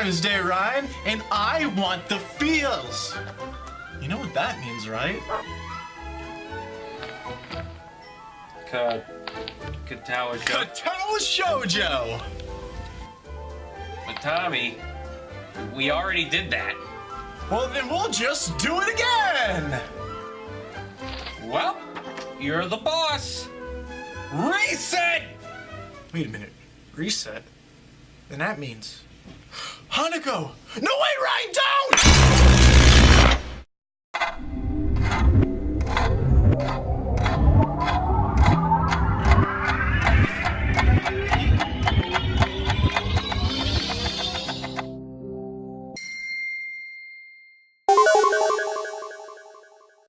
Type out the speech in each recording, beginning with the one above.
Valentine's Day, Ryan, and I want the feels. You know what that means, right? Katawa Shoujo. Katawa Shoujo! But Tommy, we already did that. Well, then we'll just do it again! Well, you're the boss. Reset! Wait a minute. Reset? Then that means... Hanako! No, wait, Ryan, don't!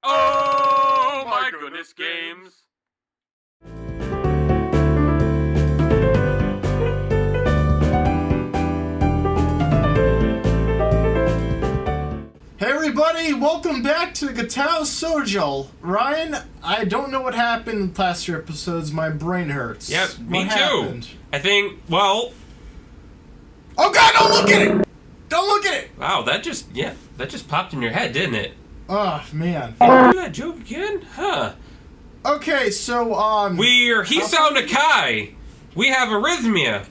Oh my goodness, games. Hey everybody, welcome back to Katawa Shoujo. Ryan, I don't know what happened in the past few episodes. My brain hurts. Yep, me what too. Happened? I think, well... Oh god, don't look at it! Don't look at it! Wow, that just popped in your head, didn't it? Oh, man. Did you do that joke again? Huh. Okay, so, We're Hisao Nakai. We have arrhythmia.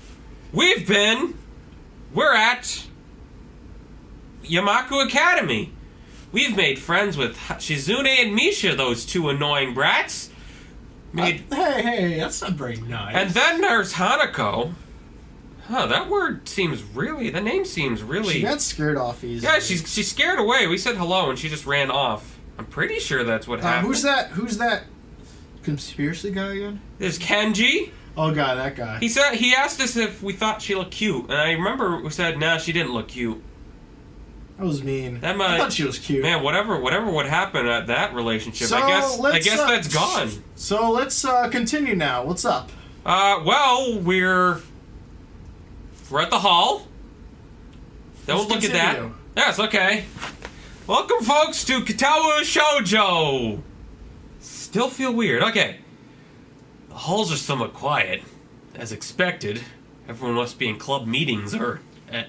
We're at Yamaku Academy. We've made friends with Shizune and Misha, those two annoying brats. Hey, that's not very nice. And then there's Hanako. Huh, the name seems really... She got scared off easily. Yeah, she's scared away. We said hello and she just ran off. I'm pretty sure that's what happened. Who's that conspiracy guy again? There's Kenji. Oh god, that guy. He asked us if we thought she looked cute, and I remember we said, nah, she didn't look cute. That was mean. I thought she was cute. Man, whatever would happen at that relationship, So, I guess that's gone. So let's continue now. What's up? Well, we're at the hall. Don't look at that. Continue. Yes, okay. Welcome, folks, to Katawa Shoujo. Still feel weird. Okay. The halls are somewhat quiet, as expected. Everyone must be in club meetings or at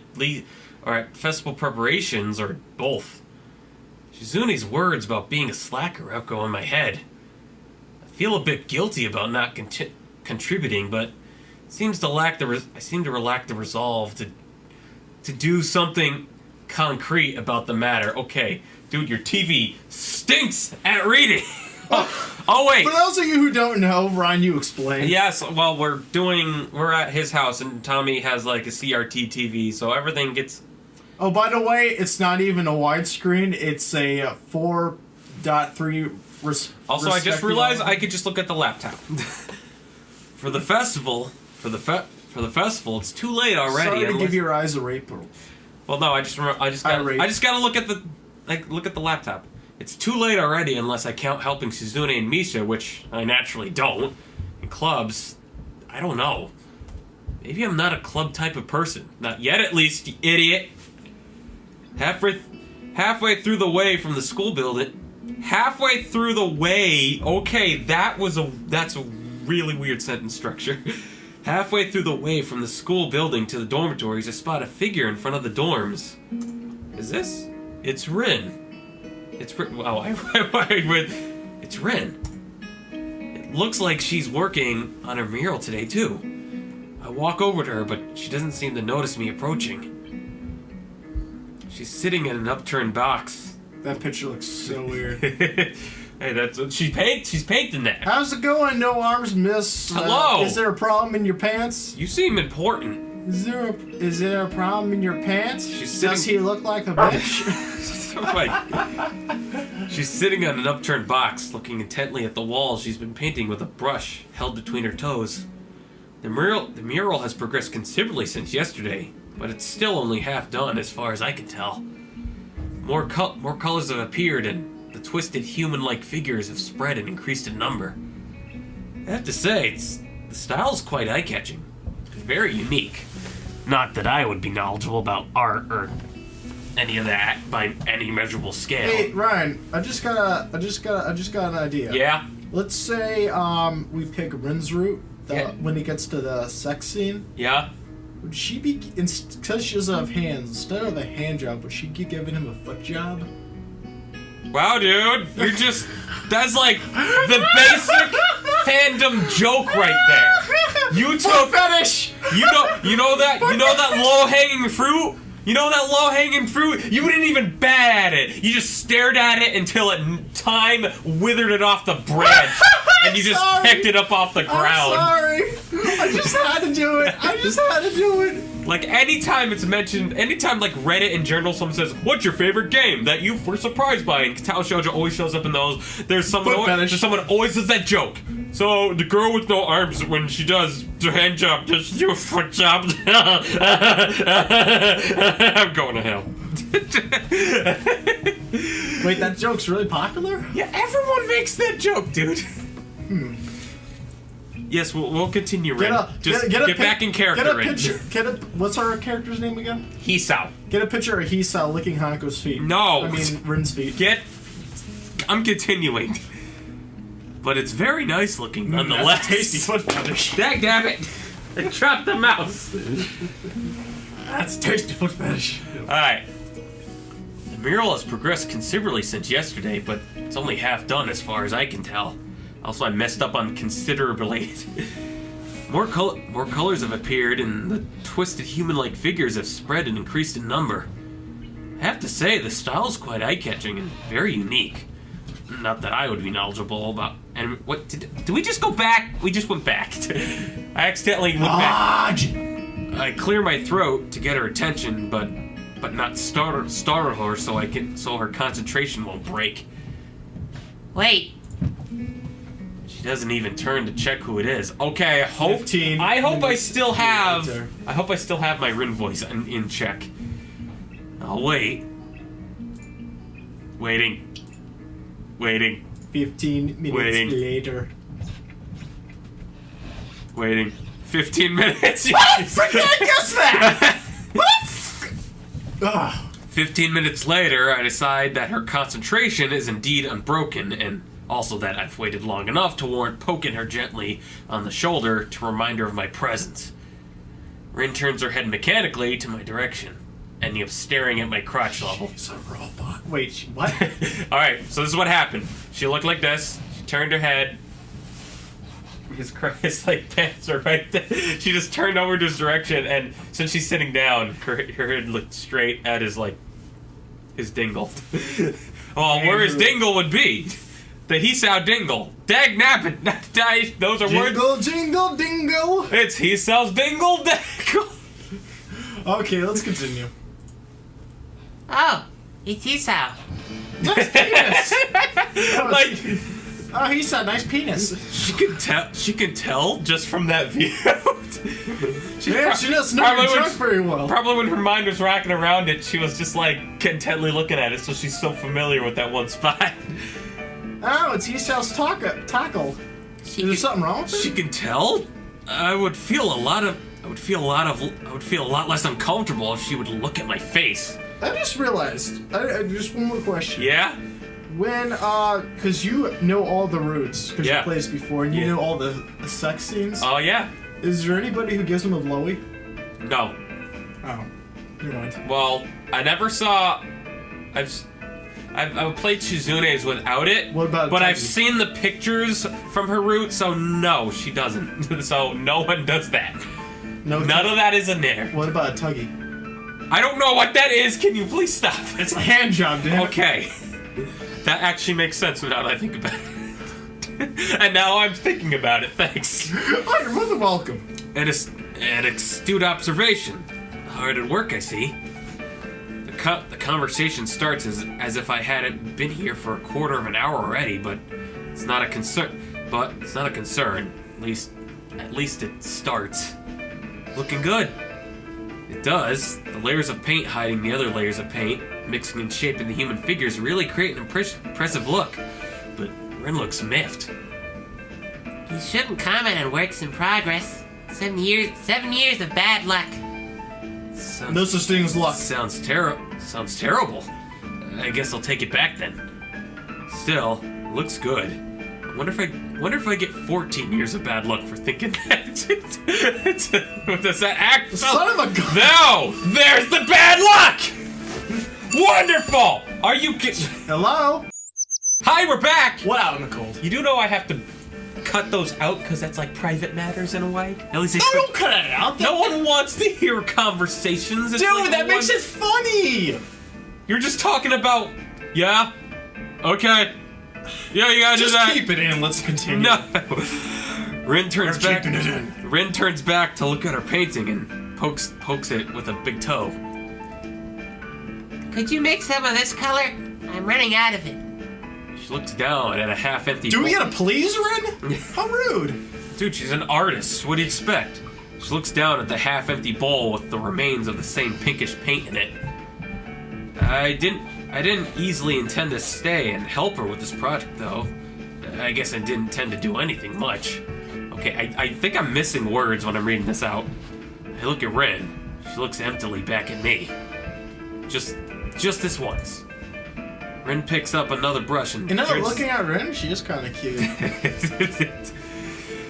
festival preparations or both. Shizune's words about being a slacker echo in my head. I feel a bit guilty about not contributing, but I seem to lack the resolve to do something concrete about the matter. Okay, dude, your TV stinks at reading. Oh wait. For those of you who don't know, Ryan, you explain. Yes, well, we're at his house and Tommy has like a CRT TV, so everything gets... Oh, by the way, it's not even a widescreen. It's a 4.3. Also, I just realized I could just look at the laptop. For the festival, it's too late already. Sorry to give your eyes a rape. Well, no, I just gotta look at the laptop. It's too late already unless I count helping Shizune and Misha, which I naturally don't. In clubs, I don't know. Maybe I'm not a club type of person. Not yet, at least, you idiot. Halfway through the way from the school building. Halfway through the way. Okay, that's a really weird sentence structure. Halfway through the way from the school building to the dormitories, I spot a figure in front of the dorms. Is this? It's Rin. It's Rin. Wow, it's Rin. It looks like she's working on her mural today, too. I walk over to her, but she doesn't seem to notice me approaching. She's sitting in an upturned box. That picture looks so weird. Hey, that's what she's painting that. How's it going? No arms, miss. Hello. Is there a problem in your pants? You seem important. Is there a problem in your pants? Does he look like a bitch? She's sitting on an upturned box, looking intently at the wall she's been painting with a brush held between her toes. The mural has progressed considerably since yesterday, but it's still only half done as far as I can tell. More colors have appeared, and the twisted human-like figures have spread and increased in number. I have to say, the style's quite eye-catching. It's very unique. Not that I would be knowledgeable about art or any of that by any measurable scale. Hey, Ryan, I just got an idea. Yeah? Let's say we pick Rin's route when he gets to the sex scene. Yeah? would she be, because she doesn't have hands, instead of a hand job, would she be giving him a foot job? Wow, dude, you're just, that's like the basic fandom joke right there. You took fetish. You know that low-hanging fruit? You know that low-hanging fruit? You didn't even bat at it. You just stared at it until time withered it off the branch. And you just picked it up off the ground. I'm sorry. I just had to do it. Like, anytime it's mentioned, anytime, like, Reddit in general, someone says, what's your favorite game that you were surprised by? And Katawa Shoujo always shows up in those. There's someone always does that joke. So, the girl with no arms, when she does the hand job, does she do a foot job? I'm going to hell. Wait, that joke's really popular? Yeah, everyone makes that joke, dude. Yes, we'll continue, Rin. Get back in character, Rin. What's our character's name again? Hisao. Get a picture of Hisao licking Hanako's feet. No. I mean, Rin's feet. I'm continuing. But it's very nice looking, nonetheless. That's a tasty foot fetish. Dagnabbit! I dropped the mouse. That's a tasty foot fetish. Alright. The mural has progressed considerably since yesterday, but it's only half done as far as I can tell. Also, I messed up on considerably. More colors have appeared, and the twisted human-like figures have spread and increased in number. I have to say, the style's quite eye-catching and very unique. Not that I would be knowledgeable about. And what did we just go back? We just went back. I accidentally went back. I clear my throat to get her attention, but not startle her so her concentration won't break. Wait. She doesn't even turn to check who it is. Okay, I hope I still have my Rin voice in check. I'll wait. Waiting. 15 minutes later. Waiting. 15 minutes. What? Freaking I guessed that! 15 minutes later, I decide that her concentration is indeed unbroken, and also that I've waited long enough to warrant poking her gently on the shoulder to remind her of my presence. Rin turns her head mechanically to my direction, ending up staring at my crotch level. She's a robot. Wait, what? Alright, so this is what happened. She looked like this, she turned her head, his pants are right there. She just turned over to his direction, and since she's sitting down, her head looked straight at his dingle. Well, where his dingle would be. The Hisao dingle. Dagnabbit. Those are words. Jingle, jingle, dingle. It's Hisao's dingle dangle. Okay, let's continue. Oh, it's Hisao. Nice penis. Oh, Hisao, nice penis. She can tell just from that view. She doesn't know your joke very well. Probably when her mind was rocking around it, she was just intently looking at it, so she's so familiar with that one spot. Oh, it's Hisao's tackle. Is there something wrong with it? She can tell. I would feel a lot less uncomfortable if she would look at my face. I just realized. Just one more question. Yeah? When, cause you know all the roots, cause you played this before, and you know all the sex scenes. Oh, yeah. Is there anybody who gives him a blowy? No. Oh. Never mind. Well, I never saw... I've played Chizune's without it. What about But Tuggy? I've seen the pictures from her root, so no, she doesn't. So no one does that. No. None of that is in there. What about a Tuggy? I don't know what that is. Can you please stop? It's a hand job, dude. Okay. That actually makes sense now that I think about it. And now I'm thinking about it. Thanks. Oh, you're more than welcome. An astute observation. Hard at work, I see. The conversation starts as if I hadn't been here for a quarter of an hour already, but it's not a concern. At least it starts. Looking good. It does. The layers of paint hiding the other layers of paint, mixing and shaping the human figures, really create an impressive look. But Rin looks miffed. You shouldn't comment on works in progress. 7 years of bad luck. No such thing as luck. Sounds terrible. I guess I'll take it back then. Still, looks good. I Wonder if I get 14 years of bad luck for thinking that. Does that act? Son of a gun! No! There's the bad luck! Wonderful! Are you kidding? Hello? Hi, we're back! What out in the cold? You do know I have to cut those out because that's like private matters in a way? At least No, don't cut it out. no one wants to hear conversations. It's Dude, like that makes it funny. You're just talking about, yeah? Okay. Yeah, you gotta do Just that. keep it in. Let's continue. No. Rin turns We're back. keeping it in. Rin turns back to look at her painting and pokes it with a big toe. Could you make some of this color? I'm running out of it. She looks down at a half-empty. Do we get a please, Ren? How rude. Dude, she's an artist. What do you expect? She looks down at the half-empty bowl with the remains of the same pinkish paint in it. I didn't easily intend to stay and help her with this project, though. I guess I didn't intend to do anything much. Okay, I think I'm missing words when I'm reading this out. I look at Ren. She looks emptily back at me. Just this once. Ren picks up another brush and Looking at Ren, she is kind of cute.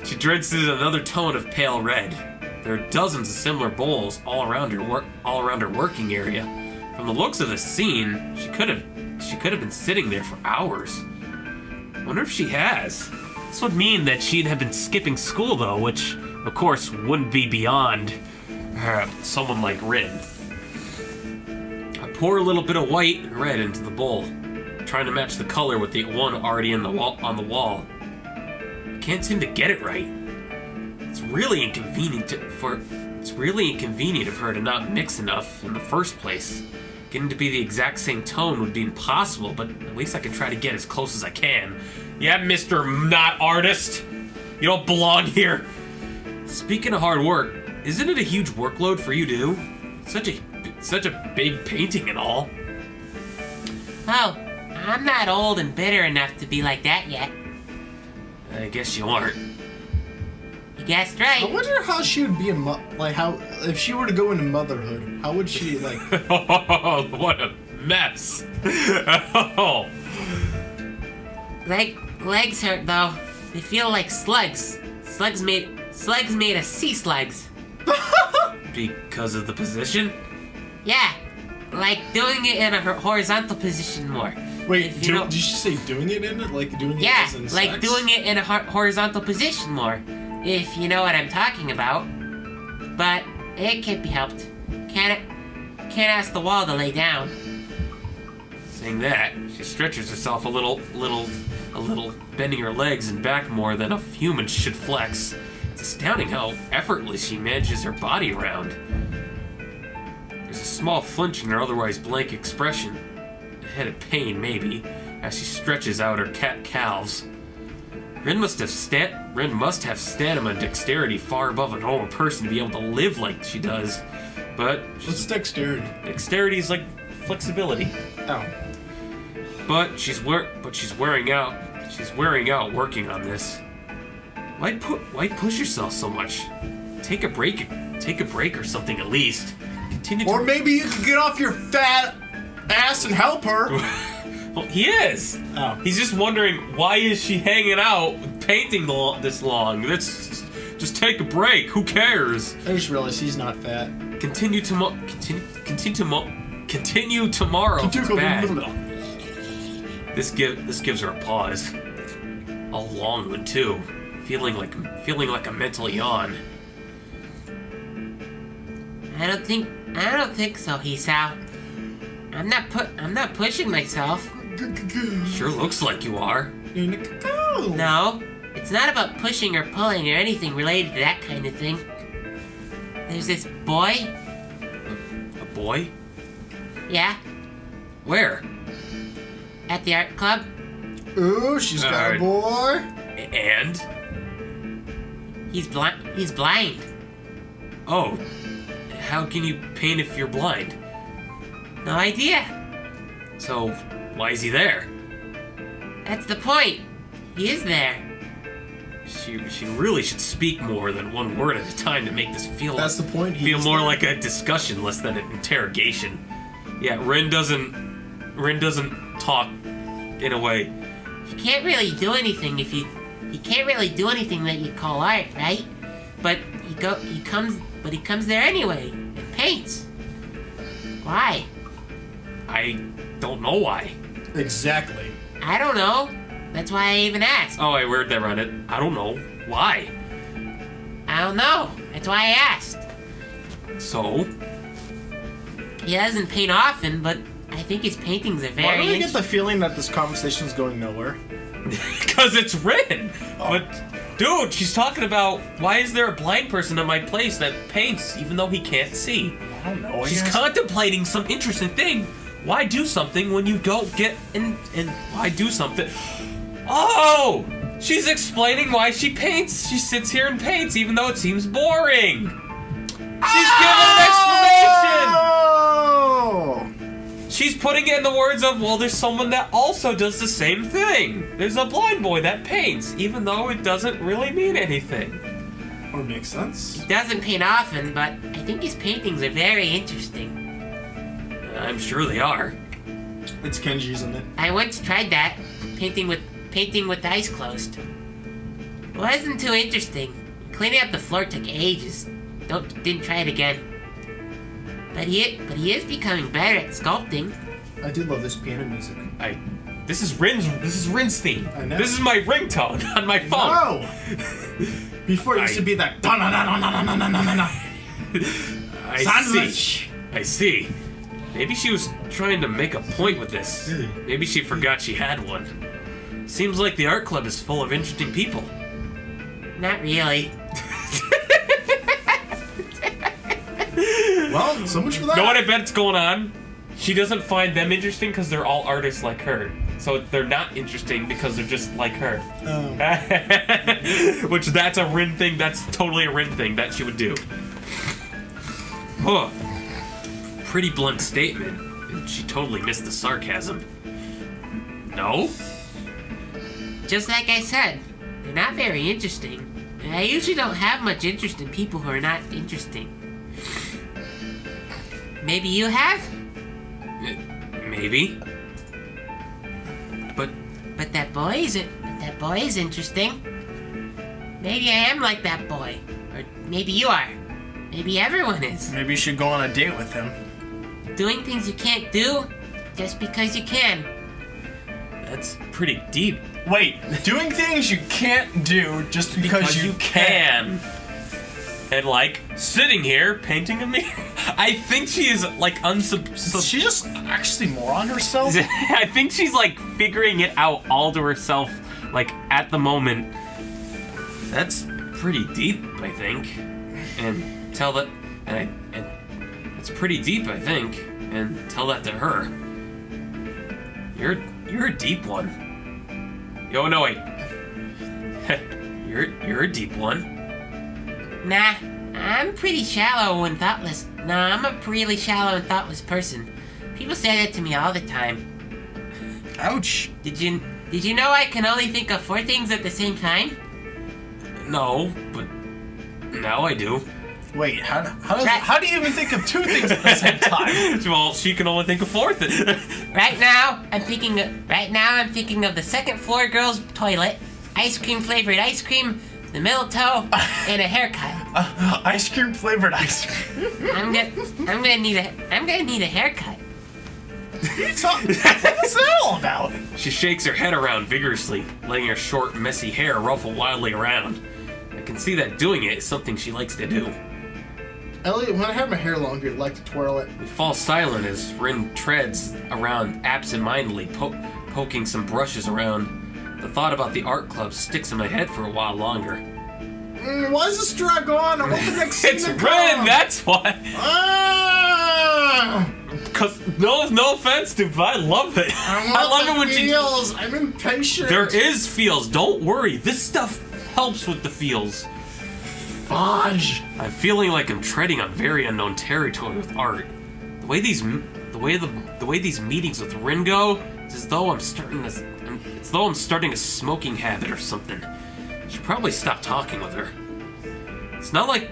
She drenches another tone of pale red. There are dozens of similar bowls all around her working area. From the looks of the scene, she could have been sitting there for hours. Wonder if she has. This would mean that she'd have been skipping school, though, which, of course, wouldn't be beyond someone like Rin. I pour a little bit of white and red into the bowl, trying to match the color with the one already on the wall. Can't seem to get it right. It's really inconvenient of her to not mix enough in the first place. Getting to be the exact same tone would be impossible, but at least I can try to get as close as I can. Yeah, Mr. Not Artist! You don't belong here! Speaking of hard work, isn't it a huge workload for you to do? Such a big painting and all. Oh, I'm not old and bitter enough to be like that yet. I guess you aren't. You guessed right. I wonder how she would be if she were to go into motherhood, how would she, Oh, what a mess! Oh. Legs hurt, though. They feel like slugs. Slugs made of sea slugs. Because of the position? Yeah, like doing it in a horizontal position more. Wait, did you say doing it in it? Like doing it Yeah, as in like sex? doing it in a horizontal position more, if you know what I'm talking about. But it can't be helped. Can't ask the wall to lay down. Saying that, she stretches herself a little, bending her legs and back more than a human should flex. It's astounding how effortless she manages her body around. There's a small flinch in her otherwise blank expression. A head of pain, maybe, as she stretches out her calves. Rin must have stamina and dexterity far above a normal person to be able to live like she does. But What's dexterity? dexterity is like flexibility. Oh. But she's wearing out. She's wearing out working on this. Why push yourself so much? Take a break or something at least. Continue. Or maybe you could get off your fat ass and help her. Well, he is. Oh. He's just wondering why is she hanging out painting this long? Let's just take a break. Who cares? I just realized he's not fat. Continue tomorrow. If it's bad. This gives her a pause. A long one too. Feeling like a mental yawn. I don't think so, Hisao. I'm not pushing myself. Sure looks like you are. No, it's not about pushing or pulling or anything related to that kind of thing. There's this boy. A boy? Yeah, Where? at the art club. Ooh, she's got a boy. And? He's blind. Oh. How can you paint if you're blind? No idea. So, why is he there? That's the point. He is there. She really should speak more than one word at a time to make this feel. That's the point. Feel more like a discussion, less than an interrogation. Yeah, Rin doesn't talk in a way. You can't really do anything if you he can't really do anything that you call art, right? But he comes there anyway and paints. Why? I don't know why. Exactly. I don't know. That's why I even asked. Oh, I heard that, Reddit. I don't know. Why? I don't know. That's why I asked. So? He doesn't paint often, but I think his paintings are very Why do I get the feeling that this conversation is going nowhere? Because it's written. But, dude, she's talking about why is there a blind person in my place that paints even though he can't see? I don't know. She's contemplating some interesting thing. Why do something when you don't get and why do something? Oh! She's explaining why she paints. She sits here and paints even though it seems boring. She's giving an explanation. Oh! She's putting it in the words of, well, there's someone that also does the same thing. There's a blind boy that paints, even though it doesn't really mean anything. Or makes sense. He doesn't paint often, but I think his paintings are very interesting. I'm sure they are. It's Kenji, isn't it? I once tried that, painting with eyes closed. It wasn't too interesting. Cleaning up the floor took ages. Didn't try it again. But he is becoming better at sculpting. I do love this piano music. This is Rin's theme. I know. This is my ringtone on my phone. No! Before it used to be that sandwich. I see. Maybe she was trying to make a point with this. Maybe she forgot she had one. Seems like the art club is full of interesting people. Not really. Well, so much for that. Know what I bet's going on? She doesn't find them interesting because they're all artists like her. So they're not interesting because they're just like her. Which that's a Rin thing. That's totally a Rin thing that she would do. Huh. Pretty blunt statement. She totally missed the sarcasm. No? Just like I said, they're not very interesting. And I usually don't have much interest in people who are not interesting. Maybe you have? Maybe. But that boy is interesting. Maybe I am like that boy. Or maybe you are. Maybe everyone is. Maybe you should go on a date with him. Doing things you can't do just because you can. That's pretty deep. Wait, doing things you can't do just because you can. And like sitting here painting a mirror. I think she is like She's just actually more on herself. I think she's like figuring it out all to herself, like at the moment. That's pretty deep, I think. And tell that, and it's pretty deep, I think. And tell that to her. You're a deep one. Yo, no wait. You're a deep one. Nah, I'm pretty shallow and thoughtless. Nah, I'm a really shallow and thoughtless person. People say that to me all the time. Ouch. Did you know I can only think of 4 things at the same time? No, but now I do. Wait, how do you even think of 2 things at the same time? Well, she can only think of 4th. Right now, I'm thinking of the second floor girl's toilet, ice cream flavored ice cream, the middle toe, and a haircut. Ice cream flavored ice cream. I'm gonna need a haircut. What's that all about? She shakes her head around vigorously, letting her short, messy hair ruffle wildly around. I can see that doing it is something she likes to do. Elliot, when I have my hair longer, I'd like to twirl it. We fall silent as Rin treads around absent-mindedly, poking some brushes around. The thought about the art club sticks in my head for a while longer. Why does this drag on? I want the next scene It's to Rin, come. that's why. Ah! Cause no offense, dude, but I love it. I love it when feels. I'm impatient. There is feels. Don't worry. This stuff helps with the feels. Fudge. I'm feeling like I'm treading on very unknown territory with art. The way these meetings with Rin go, it's as though I'm starting a smoking habit or something. I should probably stop talking with her. It's not like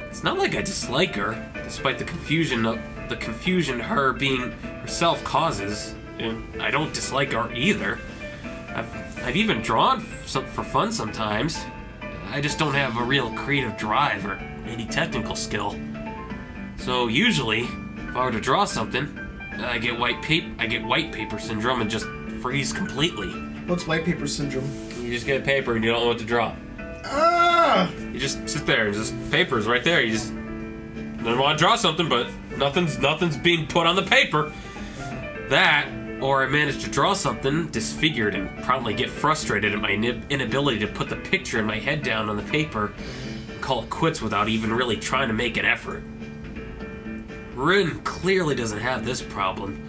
I dislike her, despite the confusion her being herself causes. And I don't dislike art either. I've even drawn for fun sometimes. I just don't have a real creative drive or any technical skill. So usually, if I were to draw something, I get white paper syndrome and just freeze completely. What's white paper syndrome? You just get paper and you don't know what to draw. Ah! You just sit there, just paper's right there. You just don't want to draw something, but nothing's being put on the paper. That, or I manage to draw something disfigured and probably get frustrated at my inability to put the picture in my head down on the paper and call it quits without even really trying to make an effort. Rin clearly doesn't have this problem.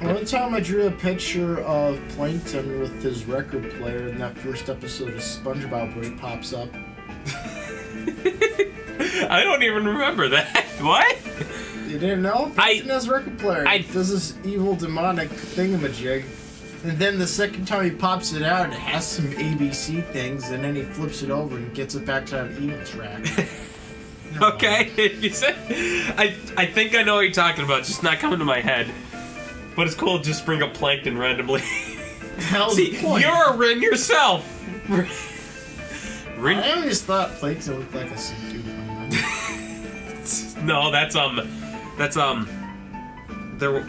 One time I drew a picture of Plankton with his record player in that first episode of SpongeBob where he pops up. I don't even remember that. What? You didn't know? Plankton has a record player. He does this evil demonic thingamajig. And then the second time he pops it out, it has some ABC things, and then he flips it over and gets it back to that evil track. Okay, you said, I think I know what you're talking about, just not coming to my head. But it's cool to just bring up Plankton randomly. Hell's See, the point? you're a Rin yourself. Rin. I always thought Plankton looked like a Sudoku. No, there.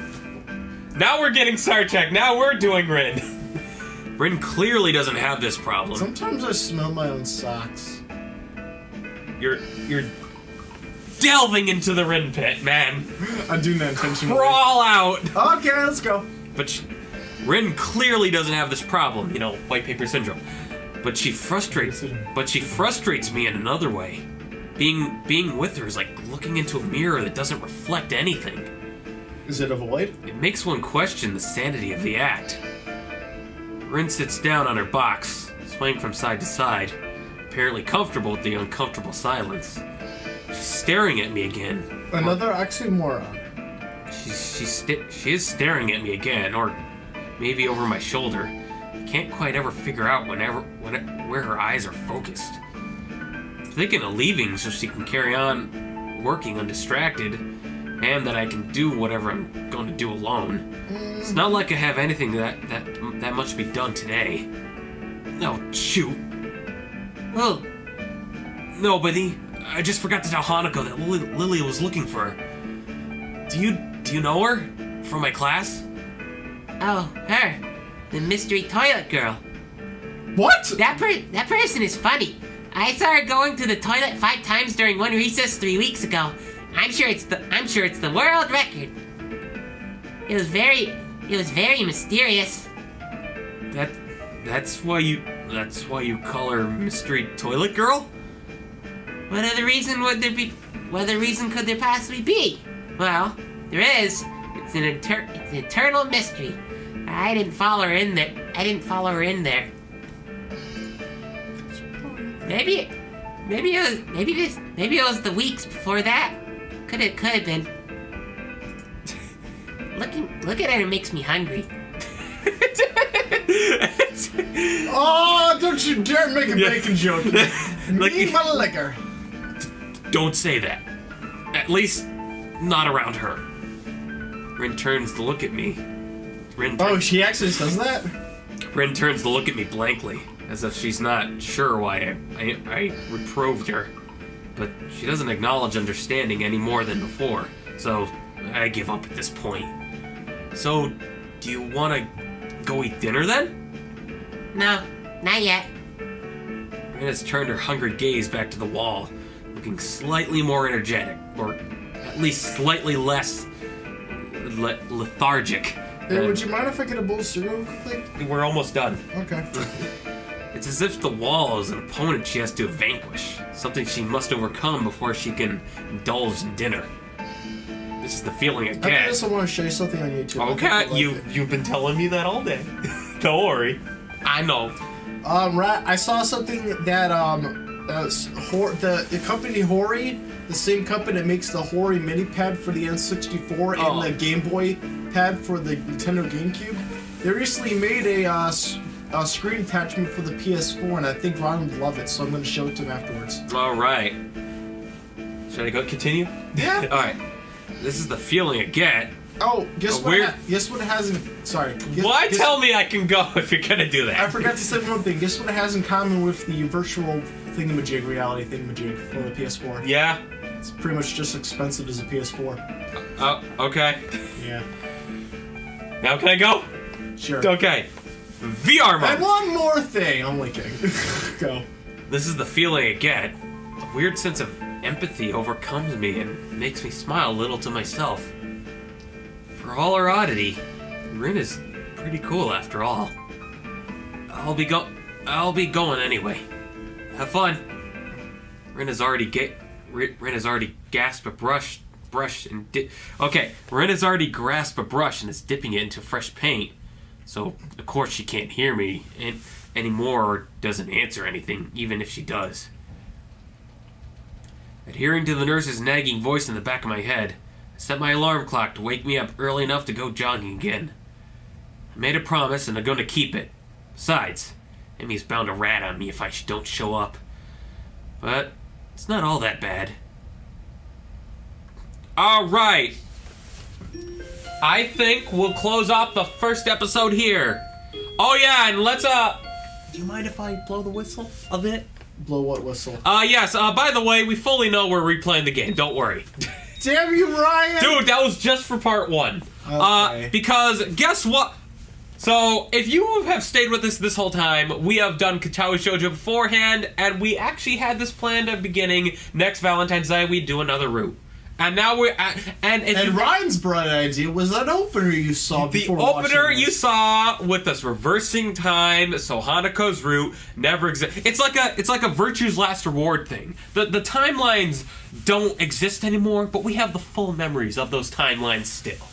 Now we're getting Star Trek. Now we're doing Rin. Rin clearly doesn't have this problem. Sometimes I smell my own socks. You're delving into the Rin pit, man. I'm doing that intentionally. Crawl out. Okay, let's go. But Rin clearly doesn't have this problem, white paper syndrome. But she frustrates me in another way. Being with her is like looking into a mirror that doesn't reflect anything. Is it a void? It makes one question the sanity of the act. Rin sits down on her box, swaying from side to side, apparently comfortable with the uncomfortable silence. She's staring at me again. Another oxymoron. She is staring at me again, or maybe over my shoulder. I can't quite ever figure out where her eyes are focused. I'm thinking of leaving so she can carry on working undistracted, and that I can do whatever I'm going to do alone. It's not like I have anything that much to be done today. No, shoot. Who? Nobody. I just forgot to tell Hanako that Lily was looking for her. Do you know her? From my class? Oh, her. The mystery toilet girl. What? That person is funny. I saw her going to the toilet 5 times during one recess 3 weeks ago. I'm sure it's the world record. It was very mysterious. That's why you call her mystery toilet girl? What other reason could there possibly be? Well, there is. It's an eternal mystery. I didn't follow her in there. Maybe it was the weeks before that. Could have been. Looking at her makes me hungry. Oh, don't you dare make a bacon joke. Like- Me my liquor. Don't say that. At least, not around her. Rin turns to look at me. Oh, she actually says that? Rin turns to look at me blankly, as if she's not sure why I reproved her. But she doesn't acknowledge understanding any more than before, so I give up at this point. So, do you want to go eat dinner then? No, not yet. Rin has turned her hungry gaze back to the wall, looking slightly more energetic, or at least slightly less lethargic. Hey, would you mind if I get a bowl of cereal quickly? We're almost done. Okay. It's as if the wall is an opponent she has to vanquish, something she must overcome before she can indulge in dinner. This is the feeling I get. I just want to show you something on YouTube. Okay, you've been telling me that all day. Don't worry. I know. I saw something that the company Hori, the same company that makes the Hori mini pad for the N64 and the Game Boy pad for the Nintendo GameCube, they recently made a screen attachment for the PS4, and I think Ron would love it, so I'm going to show it to him afterwards. All right. Should I go continue? Yeah. All right. This is the feeling I get Oh, guess what? weird- Guess what it has in... Sorry. Why tell me I can go if you're gonna do that? I forgot to say one thing. Guess what it has in common with the virtual thingamajig, reality thingamajig for the PS4? Yeah? It's pretty much just expensive as a PS4. Oh, okay. Yeah. Now can I go? Sure. Okay. VR mode. And one more thing. Only kidding. Go. This is the feeling I get. A weird sense of empathy overcomes me and makes me smile a little to myself. For all her oddity, Rin is pretty cool after all. I'll be going anyway. Have fun. Rin has already gasped a brush and Rin has already grasped a brush and is dipping it into fresh paint. So of course she can't hear me anymore or doesn't answer anything, even if she does. Adhering to the nurse's nagging voice in the back of my head, I set my alarm clock to wake me up early enough to go jogging again. I made a promise and I'm going to keep it. Besides, Emmy's bound to rat on me if I don't show up. But it's not all that bad. Alright. I think we'll close off the first episode here. Oh yeah, and let's do you mind if I blow the whistle a bit? Blow what whistle? Yes, by the way, we fully know we're replaying the game, don't worry. Damn you, Ryan! Dude, that was just for part 1. Okay. Because, guess what? So, if you have stayed with us this whole time, we have done Katawa Shoujo beforehand, and we actually had this planned at the beginning. Next Valentine's Day, we'd do another route. And now we're and Ryan's bright idea was that opener you saw before the opener watching you this. saw with us reversing time, so Hanako's route never exists. It's like a virtue's last reward thing. The timelines don't exist anymore, but we have the full memories of those timelines still.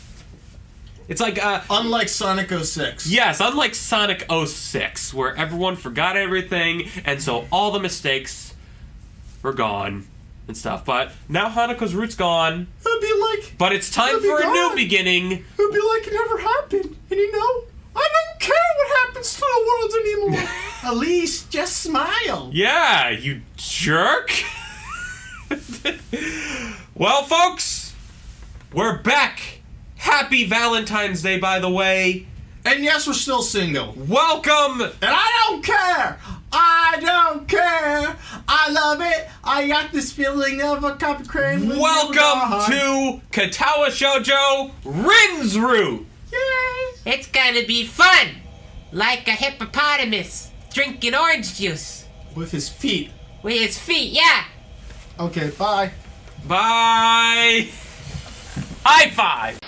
It's like unlike Sonic 06. Yes, unlike Sonic 06, where everyone forgot everything, and so all the mistakes were gone. And stuff, but now Hanako's route's gone. It'd be like, but it's time for a new beginning. It'd be like it never happened. And you know, I don't care what happens to the world anymore. At least just smile. Yeah, you jerk. Well, folks, we're back. Happy Valentine's Day, by the way. And yes, we're still single. Welcome. And I don't care. I don't care. I love it. I got this feeling of a cup of cream. Welcome to Katawa Shoujo Rin's Route. Yay. It's gonna be fun! Like a hippopotamus drinking orange juice. With his feet. With his feet, yeah! Okay, bye. Bye. High five.